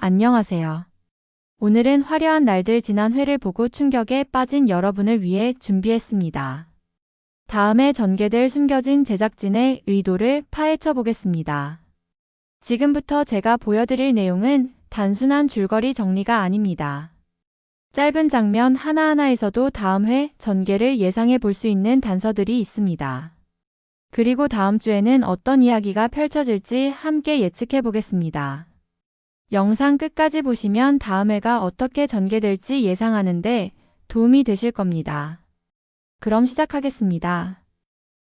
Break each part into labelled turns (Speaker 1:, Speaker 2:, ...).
Speaker 1: 안녕하세요. 오늘은 화려한 날들 지난 회를 보고 충격에 빠진 여러분을 위해 준비했습니다. 다음에 전개될 숨겨진 제작진의 의도를 파헤쳐 보겠습니다. 지금부터 제가 보여드릴 내용은 단순한 줄거리 정리가 아닙니다. 짧은 장면 하나하나에서도 다음 회 전개를 예상해 볼 수 있는 단서들이 있습니다. 그리고 다음 주에는 어떤 이야기가 펼쳐질지 함께 예측해 보겠습니다. 영상 끝까지 보시면 다음 회가 어떻게 전개될지 예상하는데 도움이 되실 겁니다. 그럼 시작하겠습니다.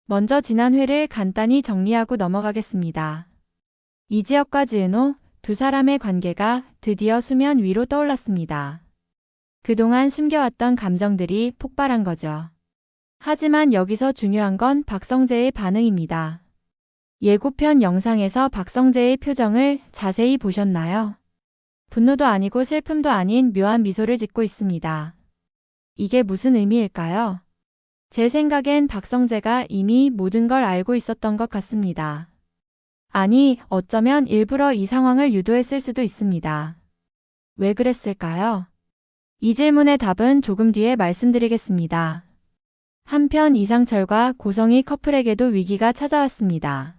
Speaker 1: 먼저 지난 회를 간단히 정리하고 넘어가겠습니다. 이지혁과 지은호 두 사람의 관계가 드디어 수면 위로 떠올랐습니다. 그동안 숨겨왔던 감정들이 폭발한 거죠. 하지만 여기서 중요한 건 박성재의 반응입니다. 예고편 영상에서 박성재의 표정을 자세히 보셨나요? 분노도 아니고 슬픔도 아닌 묘한 미소를 짓고 있습니다. 이게 무슨 의미일까요? 제 생각엔 박성재가 이미 모든 걸 알고 있었던 것 같습니다. 아니, 어쩌면 일부러 이 상황을 유도했을 수도 있습니다. 왜 그랬을까요? 이 질문의 답은 조금 뒤에 말씀드리겠습니다. 한편 이상철과 고성희 커플에게도 위기가 찾아왔습니다.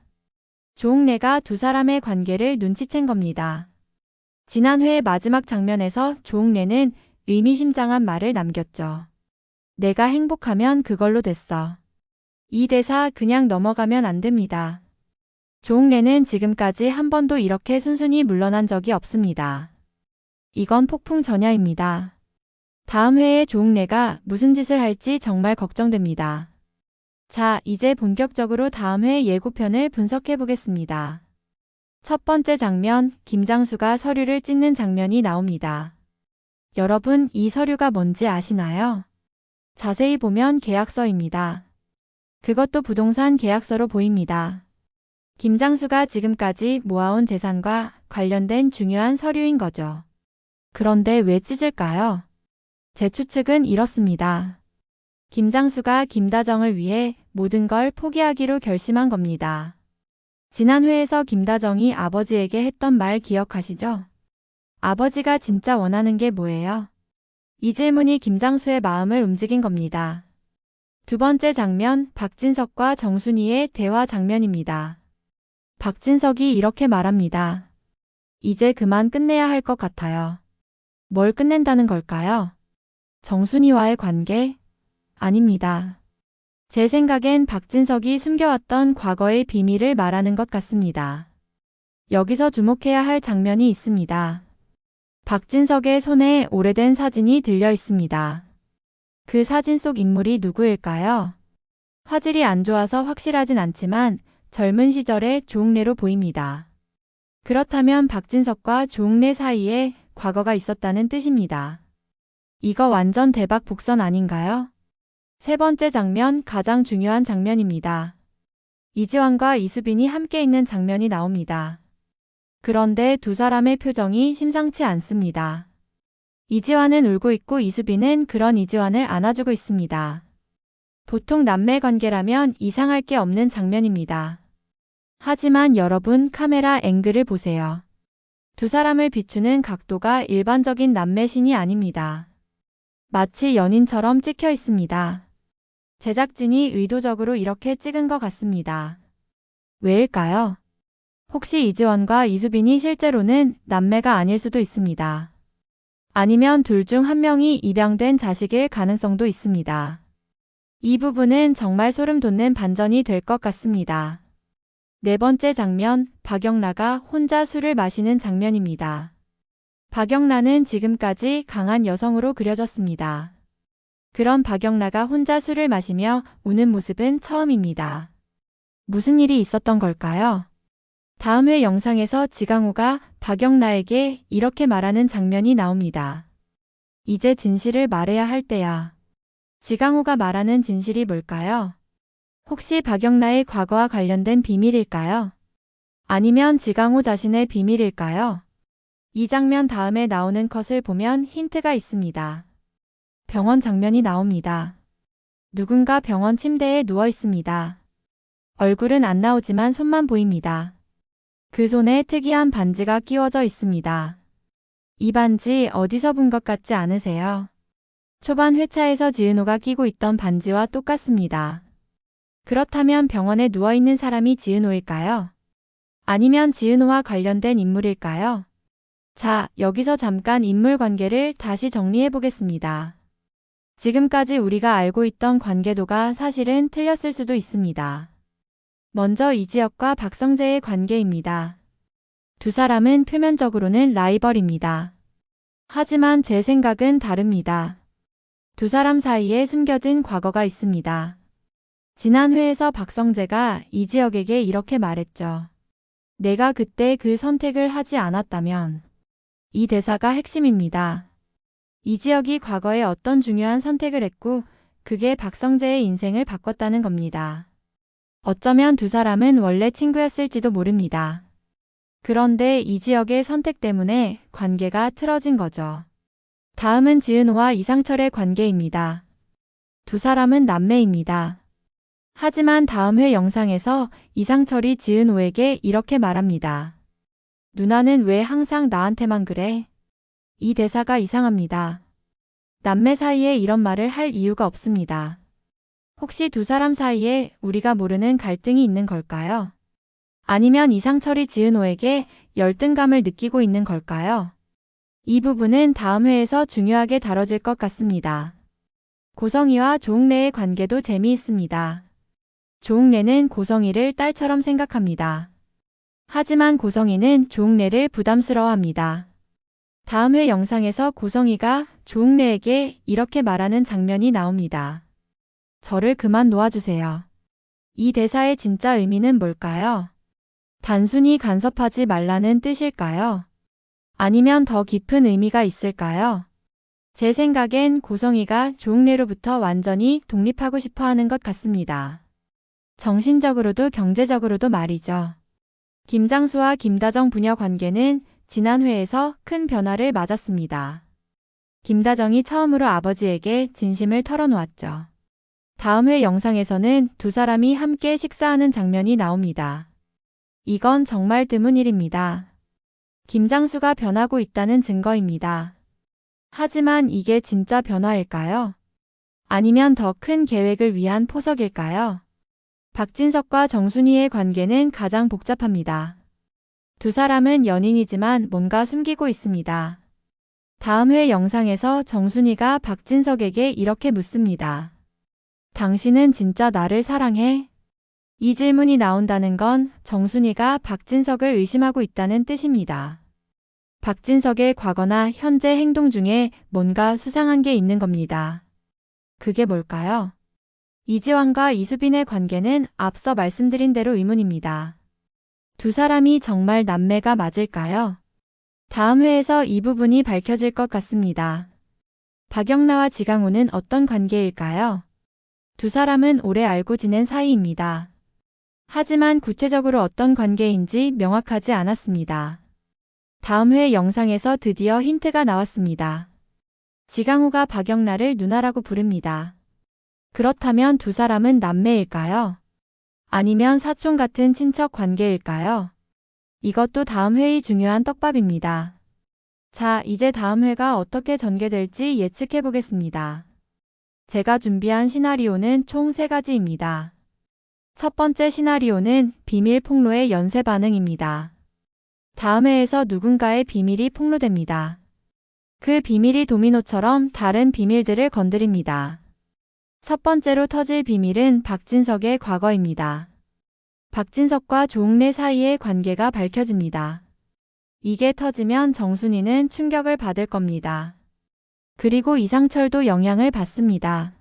Speaker 1: 조웅래가 두 사람의 관계를 눈치챈 겁니다. 지난 회의 마지막 장면에서 조웅래는 의미심장한 말을 남겼죠. 내가 행복하면 그걸로 됐어. 이 대사 그냥 넘어가면 안 됩니다. 조웅래는 지금까지 한 번도 이렇게 순순히 물러난 적이 없습니다. 이건 폭풍 전야입니다. 다음 회에 조웅래가 무슨 짓을 할지 정말 걱정됩니다. 자, 이제 본격적으로 다음 회 예고편을 분석해 보겠습니다. 첫 번째 장면, 김장수가 서류를 찢는 장면이 나옵니다. 여러분, 이 서류가 뭔지 아시나요? 자세히 보면 계약서입니다. 그것도 부동산 계약서로 보입니다. 김장수가 지금까지 모아온 재산과 관련된 중요한 서류인 거죠. 그런데 왜 찢을까요? 제 추측은 이렇습니다. 김장수가 김다정을 위해 모든 걸 포기하기로 결심한 겁니다. 지난 회에서 김다정이 아버지에게 했던 말 기억하시죠? 아버지가 진짜 원하는 게 뭐예요? 이 질문이 김장수의 마음을 움직인 겁니다. 두 번째 장면, 박진석과 정순이의 대화 장면입니다. 박진석이 이렇게 말합니다. 이제 그만 끝내야 할 것 같아요. 뭘 끝낸다는 걸까요? 정순이와의 관계? 아닙니다. 제 생각엔 박진석이 숨겨왔던 과거의 비밀을 말하는 것 같습니다. 여기서 주목해야 할 장면이 있습니다. 박진석의 손에 오래된 사진이 들려 있습니다. 그 사진 속 인물이 누구일까요? 화질이 안 좋아서 확실하진 않지만 젊은 시절의 조웅래로 보입니다. 그렇다면 박진석과 조웅래 사이에 과거가 있었다는 뜻입니다. 이거 완전 대박 복선 아닌가요? 세 번째 장면, 가장 중요한 장면입니다. 이지환과 이수빈이 함께 있는 장면이 나옵니다. 그런데 두 사람의 표정이 심상치 않습니다. 이지환은 울고 있고 이수빈은 그런 이지환을 안아주고 있습니다. 보통 남매 관계라면 이상할 게 없는 장면입니다. 하지만 여러분, 카메라 앵글을 보세요. 두 사람을 비추는 각도가 일반적인 남매신이 아닙니다. 마치 연인처럼 찍혀 있습니다. 제작진이 의도적으로 이렇게 찍은 것 같습니다. 왜일까요? 혹시 이지원과 이수빈이 실제로는 남매가 아닐 수도 있습니다. 아니면 둘 중 한 명이 입양된 자식일 가능성도 있습니다. 이 부분은 정말 소름 돋는 반전이 될 것 같습니다. 네 번째 장면, 박영라가 혼자 술을 마시는 장면입니다. 박영라는 지금까지 강한 여성으로 그려졌습니다. 그런 박영라가 혼자 술을 마시며 우는 모습은 처음입니다. 무슨 일이 있었던 걸까요? 다음 회 영상에서 지강호가 박영라에게 이렇게 말하는 장면이 나옵니다. 이제 진실을 말해야 할 때야. 지강호가 말하는 진실이 뭘까요? 혹시 박영라의 과거와 관련된 비밀일까요? 아니면 지강호 자신의 비밀일까요? 이 장면 다음에 나오는 컷을 보면 힌트가 있습니다. 병원 장면이 나옵니다. 누군가 병원 침대에 누워 있습니다. 얼굴은 안 나오지만 손만 보입니다. 그 손에 특이한 반지가 끼워져 있습니다. 이 반지 어디서 본 것 같지 않으세요? 초반 회차에서 지은호가 끼고 있던 반지와 똑같습니다. 그렇다면 병원에 누워있는 사람이 지은호일까요? 아니면 지은호와 관련된 인물일까요? 자, 여기서 잠깐 인물 관계를 다시 정리해 보겠습니다. 지금까지 우리가 알고 있던 관계도가 사실은 틀렸을 수도 있습니다. 먼저 이지혁과 박성재의 관계입니다. 두 사람은 표면적으로는 라이벌입니다. 하지만 제 생각은 다릅니다. 두 사람 사이에 숨겨진 과거가 있습니다. 지난 회에서 박성재가 이지혁에게 이렇게 말했죠. 내가 그때 그 선택을 하지 않았다면. 이 대사가 핵심입니다. 이지혁이 과거에 어떤 중요한 선택을 했고 그게 박성재의 인생을 바꿨다는 겁니다. 어쩌면 두 사람은 원래 친구였을지도 모릅니다. 그런데 이지혁의 선택 때문에 관계가 틀어진 거죠. 다음은 지은호와 이상철의 관계입니다. 두 사람은 남매입니다. 하지만 다음 회 영상에서 이상철이 지은호에게 이렇게 말합니다. 누나는 왜 항상 나한테만 그래? 이 대사가 이상합니다. 남매 사이에 이런 말을 할 이유가 없습니다. 혹시 두 사람 사이에 우리가 모르는 갈등이 있는 걸까요? 아니면 이상철이 지은호에게 열등감을 느끼고 있는 걸까요? 이 부분은 다음 회에서 중요하게 다뤄질 것 같습니다. 고성희와 조웅래의 관계도 재미있습니다. 조웅래는 고성희를 딸처럼 생각합니다. 하지만 고성희는 조웅래를 부담스러워합니다. 다음 회 영상에서 고성희가 조웅래에게 이렇게 말하는 장면이 나옵니다. 저를 그만 놓아주세요. 이 대사의 진짜 의미는 뭘까요? 단순히 간섭하지 말라는 뜻일까요? 아니면 더 깊은 의미가 있을까요? 제 생각엔 고성희가 조웅래로부터 완전히 독립하고 싶어 하는 것 같습니다. 정신적으로도 경제적으로도 말이죠. 김장수와 김다정 부녀 관계는 지난 회에서 큰 변화를 맞았습니다. 김다정이 처음으로 아버지에게 진심을 털어놓았죠. 다음 회 영상에서는 두 사람이 함께 식사하는 장면이 나옵니다. 이건 정말 드문 일입니다. 김장수가 변하고 있다는 증거입니다. 하지만 이게 진짜 변화일까요? 아니면 더 큰 계획을 위한 포석일까요? 박진석과 정순이의 관계는 가장 복잡합니다. 두 사람은 연인이지만 뭔가 숨기고 있습니다. 다음 회 영상에서 정순이가 박진석에게 이렇게 묻습니다. 당신은 진짜 나를 사랑해? 이 질문이 나온다는 건 정순이가 박진석을 의심하고 있다는 뜻입니다. 박진석의 과거나 현재 행동 중에 뭔가 수상한 게 있는 겁니다. 그게 뭘까요? 이지환과 이수빈의 관계는 앞서 말씀드린 대로 의문입니다. 두 사람이 정말 남매가 맞을까요? 다음 회에서 이 부분이 밝혀질 것 같습니다. 박영라와 지강호는 어떤 관계일까요? 두 사람은 오래 알고 지낸 사이입니다. 하지만 구체적으로 어떤 관계인지 명확하지 않았습니다. 다음 회 영상에서 드디어 힌트가 나왔습니다. 지강호가 박영라를 누나라고 부릅니다. 그렇다면 두 사람은 남매일까요? 아니면 사촌 같은 친척 관계일까요? 이것도 다음 회의 중요한 떡밥입니다. 자, 이제 다음 회가 어떻게 전개될지 예측해 보겠습니다. 제가 준비한 시나리오는 총 3가지입니다. 첫 번째 시나리오는 비밀 폭로의 연쇄 반응입니다. 다음 회에서 누군가의 비밀이 폭로됩니다. 그 비밀이 도미노처럼 다른 비밀들을 건드립니다. 첫 번째로 터질 비밀은 박진석의 과거입니다. 박진석과 조웅래 사이의 관계가 밝혀집니다. 이게 터지면 정순이는 충격을 받을 겁니다. 그리고 이상철도 영향을 받습니다.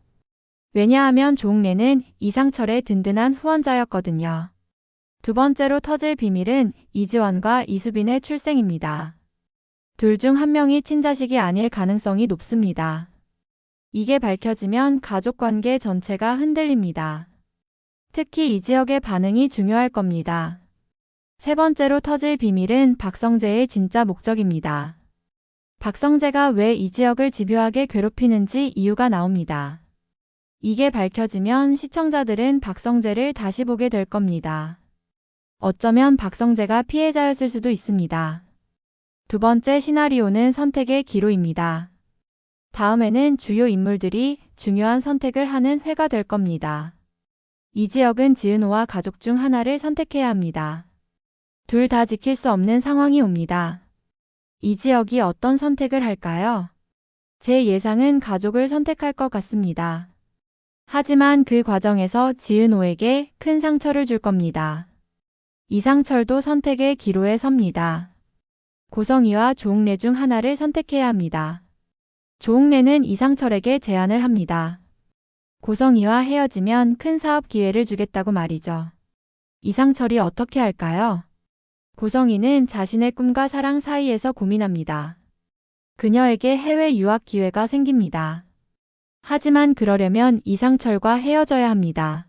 Speaker 1: 왜냐하면 조웅래는 이상철의 든든한 후원자였거든요. 두 번째로 터질 비밀은 이지환과 이수빈의 출생입니다. 둘 중 한 명이 친자식이 아닐 가능성이 높습니다. 이게 밝혀지면 가족관계 전체가 흔들립니다. 특히 이지혁의 반응이 중요할 겁니다. 세 번째로 터질 비밀은 박성재의 진짜 목적입니다. 박성재가 왜 이지혁을 집요하게 괴롭히는지 이유가 나옵니다. 이게 밝혀지면 시청자들은 박성재를 다시 보게 될 겁니다. 어쩌면 박성재가 피해자였을 수도 있습니다. 두 번째 시나리오는 선택의 기로입니다. 다음에는 주요 인물들이 중요한 선택을 하는 회가 될 겁니다. 이지혁은 지은호와 가족 중 하나를 선택해야 합니다. 둘 다 지킬 수 없는 상황이 옵니다. 이지혁이 어떤 선택을 할까요? 제 예상은 가족을 선택할 것 같습니다. 하지만 그 과정에서 지은호에게 큰 상처를 줄 겁니다. 이상철도 선택의 기로에 섭니다. 고성희와 조웅래 중 하나를 선택해야 합니다. 조웅래는 이상철에게 제안을 합니다. 고성희와 헤어지면 큰 사업 기회를 주겠다고 말이죠. 이상철이 어떻게 할까요? 고성희는 자신의 꿈과 사랑 사이에서 고민합니다. 그녀에게 해외 유학 기회가 생깁니다. 하지만 그러려면 이상철과 헤어져야 합니다.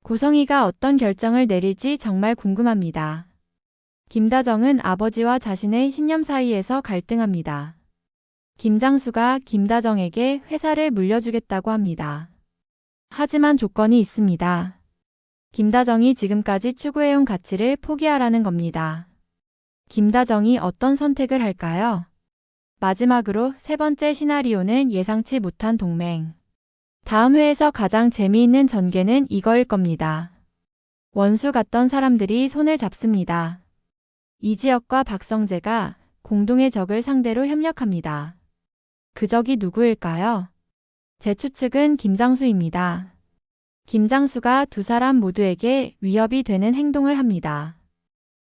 Speaker 1: 고성희가 어떤 결정을 내릴지 정말 궁금합니다. 김다정은 아버지와 자신의 신념 사이에서 갈등합니다. 김장수가 김다정에게 회사를 물려주겠다고 합니다. 하지만 조건이 있습니다. 김다정이 지금까지 추구해온 가치를 포기하라는 겁니다. 김다정이 어떤 선택을 할까요? 마지막으로 세 번째 시나리오는 예상치 못한 동맹. 다음 회에서 가장 재미있는 전개는 이거일 겁니다. 원수 같던 사람들이 손을 잡습니다. 이지혁과 박성재가 공동의 적을 상대로 협력합니다. 그 적이 누구일까요? 제 추측은 김장수입니다. 김장수가 두 사람 모두에게 위협이 되는 행동을 합니다.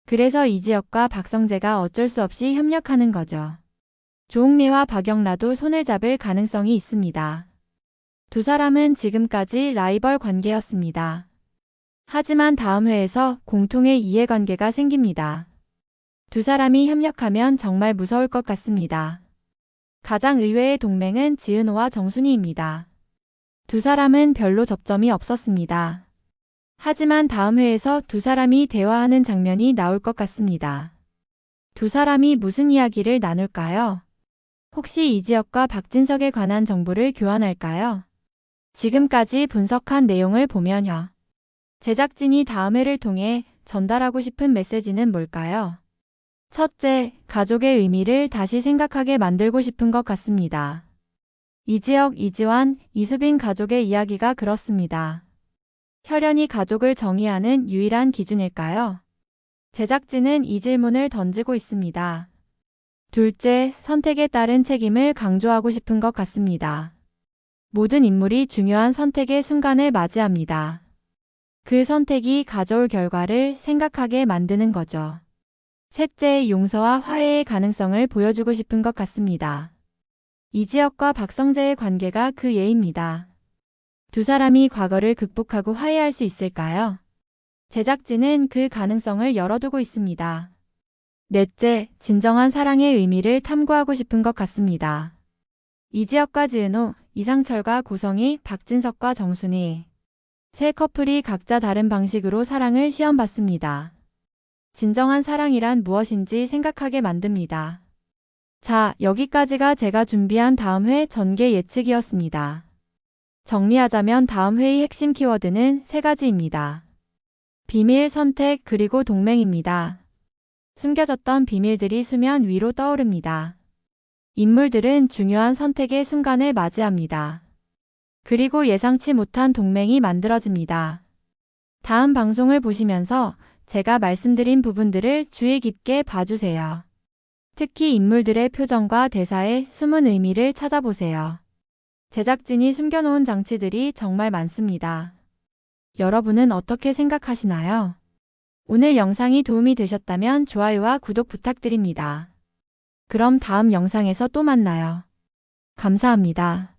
Speaker 1: 그래서 이지혁과 박성재가 어쩔 수 없이 협력하는 거죠. 조웅래와 박영라도 손을 잡을 가능성이 있습니다. 두 사람은 지금까지 라이벌 관계였습니다. 하지만 다음 회에서 공통의 이해관계가 생깁니다. 두 사람이 협력하면 정말 무서울 것 같습니다. 가장 의외의 동맹은 지은호와 정순이입니다. 두 사람은 별로 접점이 없었습니다. 하지만 다음 회에서 두 사람이 대화하는 장면이 나올 것 같습니다. 두 사람이 무슨 이야기를 나눌까요? 혹시 이지혁과 박진석에 관한 정보를 교환할까요? 지금까지 분석한 내용을 보면요. 제작진이 다음 회를 통해 전달하고 싶은 메시지는 뭘까요? 첫째, 가족의 의미를 다시 생각하게 만들고 싶은 것 같습니다. 이지혁, 이지환, 이수빈 가족의 이야기가 그렇습니다. 혈연이 가족을 정의하는 유일한 기준일까요? 제작진은 이 질문을 던지고 있습니다. 둘째, 선택에 따른 책임을 강조하고 싶은 것 같습니다. 모든 인물이 중요한 선택의 순간을 맞이합니다. 그 선택이 가져올 결과를 생각하게 만드는 거죠. 셋째, 용서와 화해의 가능성을 보여주고 싶은 것 같습니다. 이지혁과 박성재의 관계가 그 예입니다. 두 사람이 과거를 극복하고 화해할 수 있을까요? 제작진은 그 가능성을 열어두고 있습니다. 넷째, 진정한 사랑의 의미를 탐구하고 싶은 것 같습니다. 이지혁과 지은호, 이상철과 고성희, 박진석과 정순이 세 커플이 각자 다른 방식으로 사랑을 시험받습니다. 진정한 사랑이란 무엇인지 생각하게 만듭니다. 자, 여기까지가 제가 준비한 다음 회 전개 예측이었습니다. 정리하자면 다음 회의 핵심 키워드는 세 가지입니다. 비밀, 선택, 그리고 동맹입니다. 숨겨졌던 비밀들이 수면 위로 떠오릅니다. 인물들은 중요한 선택의 순간을 맞이합니다. 그리고 예상치 못한 동맹이 만들어집니다. 다음 방송을 보시면서 제가 말씀드린 부분들을 주의 깊게 봐주세요. 특히 인물들의 표정과 대사의 숨은 의미를 찾아보세요. 제작진이 숨겨놓은 장치들이 정말 많습니다. 여러분은 어떻게 생각하시나요? 오늘 영상이 도움이 되셨다면 좋아요와 구독 부탁드립니다. 그럼 다음 영상에서 또 만나요. 감사합니다.